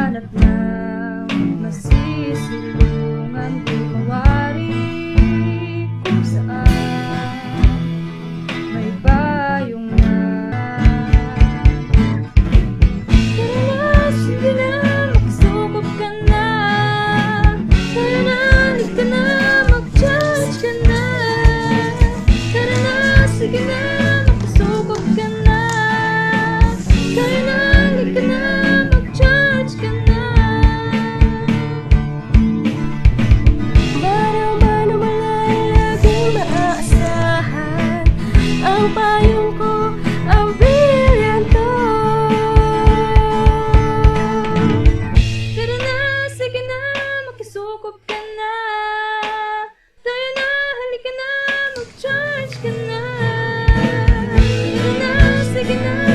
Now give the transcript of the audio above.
Hanap ng masisilungan ko mawari kung saan may payong na. Tara na, sige na, makisukop ka na. Tara na, halika na, mag-judge ka na. Tara na, sige na, makisukop ka na. Tara na, halika na, mag-judge ka na. Mano-mano wala'y laging maaasahan. Ang payong ko, ang brilyanto. Tara na, sige na, makisukop ka na. Tara na, halika na, mag-charge ka na. Tara na, sige na.